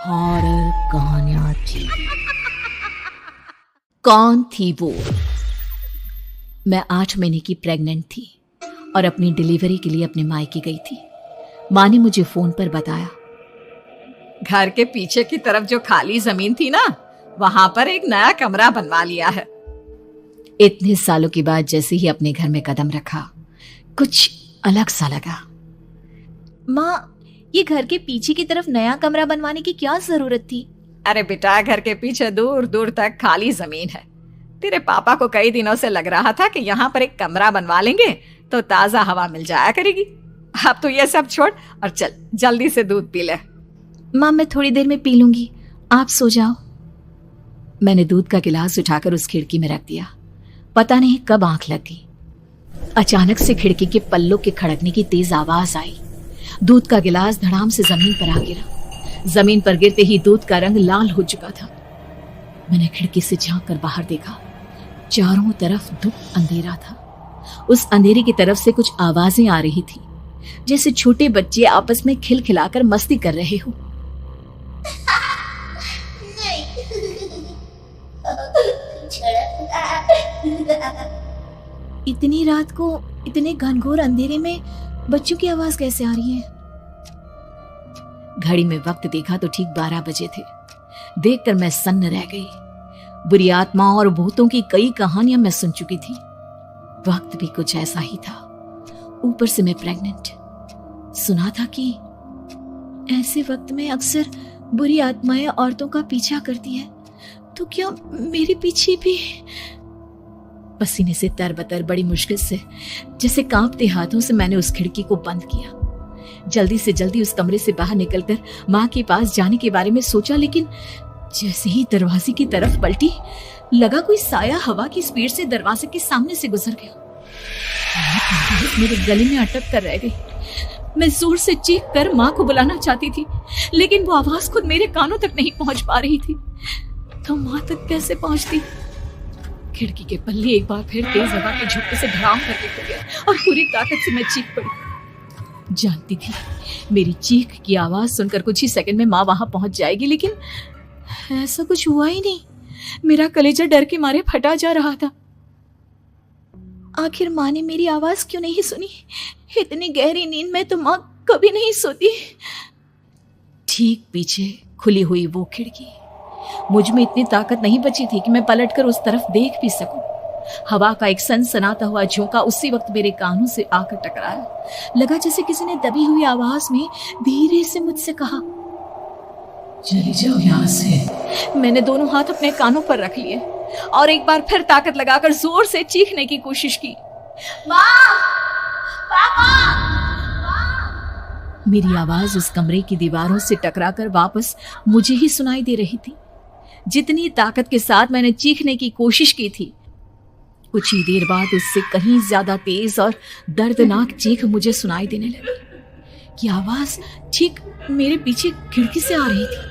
Horror कहानियां थी। कौन थी वो? मैं 8 महीने की प्रेग्नेंट थी और अपनी डिलीवरी के लिए अपने मायके गई थी। माँ ने मुझे फोन पर बताया, घर के पीछे की तरफ जो खाली जमीन थी ना, वहां पर एक नया कमरा बनवा लिया है। इतने सालों के बाद जैसे ही अपने घर में कदम रखा, कुछ अलग सा लगा। माँ, ये घर के पीछे की तरफ नया कमरा बनवाने की क्या जरूरत थी? अरे बेटा, घर के पीछे दूर दूर तक खाली जमीन है। तेरे पापा को कई दिनों से लग रहा था कि यहाँ पर एक कमरा बनवा लेंगे तो ताजा हवा मिल जाया करेगी। अब तो ये सब छोड़ और चल जल्दी से दूध पी ले। माँ, मैं थोड़ी देर में पी लूंगी, आप सो जाओ। मैंने दूध का गिलास उठाकर उस खिड़की में रख दिया। पता नहीं कब आंख लग गई। अचानक से खिड़की के पल्लों के खड़कने की तेज आवाज आई। दूध का गिलास धड़ाम से जमीन पर आ गिरा। जमीन पर गिरते ही दूध का रंग लाल हो चुका था। मैंने खिड़की से झांक कर बाहर देखा। चारों तरफ धुप अंधेरा था। उस अंधेरे की तरफ से कुछ आवाजें आ रही थी, जैसे छोटे बच्चे आपस में खिलखिलाकर मस्ती कर रहे हो। इतनी रात को इतने घनघोर अंधेरे में बच्चों की आवाज कैसे आ रही है? घड़ी में वक्त देखा तो ठीक 12 बजे थे। देखकर मैं सन्न रह गई। बुरी आत्माओं और भूतों की कई कहानियां मैं सुन चुकी थी। वक्त भी कुछ ऐसा ही था। ऊपर से मैं प्रेग्नेंट। सुना था कि ऐसे वक्त में अक्सर बुरी आत्माएं औरतों का पीछा करती है, तो क्या मेरे पीछे भी? पसीने से तरबतर बड़ी मुश्किल से, जैसे कांपते हाथों से मैंने उस खिड़की को बंद किया। जल्दी से जल्दी उस कमरे से बाहर निकलकर माँ के पास जाने के बारे में सोचा, लेकिन जैसे ही दरवाजे की तरफ पलटी, लगा कोई साया हवा की स्पीड से दरवाजे के सामने से गुजर गया। मेरे गले में अटक कर रह गई। मैं जोर से चीख कर माँ को बुलाना चाहती थी, लेकिन वो आवाज खुद मेरे कानों तक नहीं पहुंच पा रही थी। तो माँ तक कैसे पहुंचती? खिड़की के पल्ले एक बार फिर तेज हवा के झोंके से धड़ाम करके खुल गया और पूरी ताकत से मैं चीख पड़ी। जानती थी मेरी चीख की आवाज सुनकर कुछ ही सेकंड में माँ वहां पहुंच जाएगी, लेकिन ऐसा कुछ हुआ ही नहीं। मेरा कलेजा डर के मारे फटा जा रहा था। आखिर माँ ने मेरी आवाज क्यों नहीं सुनी? इतनी गहरी नींद में तो माँ कभी नहीं सोती। ठीक पीछे खुली हुई वो खिड़की। मुझ में इतनी ताकत नहीं बची थी कि मैं पलटकर उस तरफ देख भी सकूं। हवा का एक सनसनाता हुआ झोंका उसी वक्त मेरे कानों से आकर टकराया। लगा जैसे किसी ने दबी हुई आवाज में धीरे से मुझसे कहा, चली जाओ यहाँ से। मैंने दोनों हाथ अपने कानों पर रख लिए और एक बार फिर ताकत लगाकर जोर से चीखने की कोशिश की, माँ, पापा, मेरी आवाज उस कमरे की दीवारों से टकराकर वापस मुझे ही सुनाई दे रही थी। जितनी ताकत के साथ मैंने चीखने की कोशिश की थी, कुछ ही देर बाद उससे कहीं ज्यादा तेज और दर्दनाक चीख मुझे सुनाई देने लगी। ये आवाज ठीक मेरे पीछे खिड़की से आ रही थी।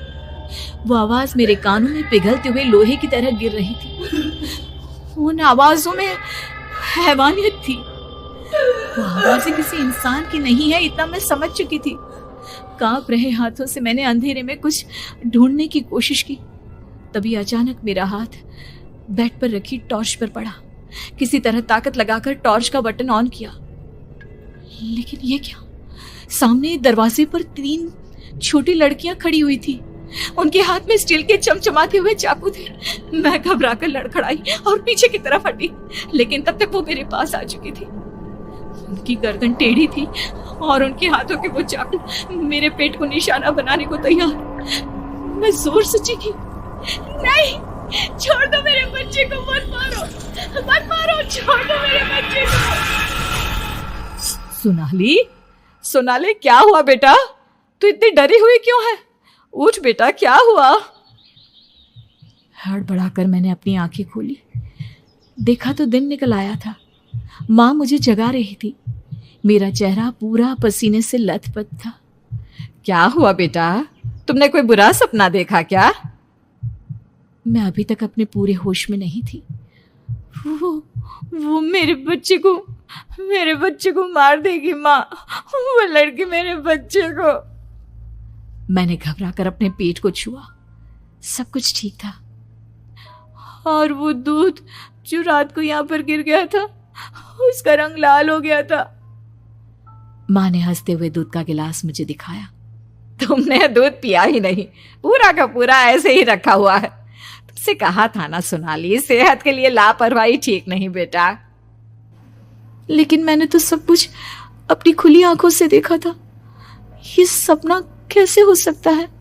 वो आवाज मेरे कानों में पिघलते हुए लोहे की तरह गिर रही थी। उन आवाजों में हैवानियत थी। वो आवाजें किसी इंसान की नहीं है, इतना मैं समझ चुकी थी। कांप रहे हाथों से मैंने अंधेरे में कुछ ढूंढने की कोशिश की। तभी अचानक मेरा हाथ बेड पर रखी टॉर्च पर पड़ा। किसी तरह ताकत लगाकर टॉर्च का बटन ऑन किया, लेकिन ये क्या? सामने दरवाजे पर 3 छोटी लड़कियां खड़ी हुई थी। उनके हाथ में स्टील के चमचमाते हुए चाकू थे। मैं घबराकर लड़खड़ाई और पीछे की तरफ हटी, लेकिन तब तक वो मेरे पास आ चुकी थी। उनकी गर्दन टेढ़ी थी और उनके हाथों के वो चाकू मेरे पेट को निशाना बनाने को तैयार। मैं जोर से चीखी, नहीं, छोड़ दो मेरे बच्चे को, मत मारो, मत मारो, छोड़ दो मेरे बच्चे को। सोनाली, सोनाली, क्या हुआ बेटा? तू इतनी डरी हुई क्यों है? उठ बेटा, क्या हुआ? हड़बड़ाकर मैंने अपनी आंखें खोली। देखा तो दिन निकल आया था। माँ मुझे जगा रही थी। मेरा चेहरा पूरा पसीने से लथपथ था। क्या हुआ बेटा? तुमने कोई बुरा सपना देखा क्या? मैं अभी तक अपने पूरे होश में नहीं थी। वो मेरे बच्चे को मार देगी माँ। वो लड़की मेरे बच्चे को। मैंने घबराकर अपने पेट को छुआ। सब कुछ ठीक था। और वो दूध जो रात को यहां पर गिर गया था, उसका रंग लाल हो गया था। माँ ने हंसते हुए दूध का गिलास मुझे दिखाया। तुमने दूध पिया ही नहीं, पूरा का पूरा ऐसे ही रखा हुआ है। तुमसे कहा था ना सोनाली, सेहत के लिए लापरवाही ठीक नहीं बेटा। लेकिन मैंने तो सब कुछ अपनी खुली आंखों से देखा था। ये सपना कैसे हो सकता है?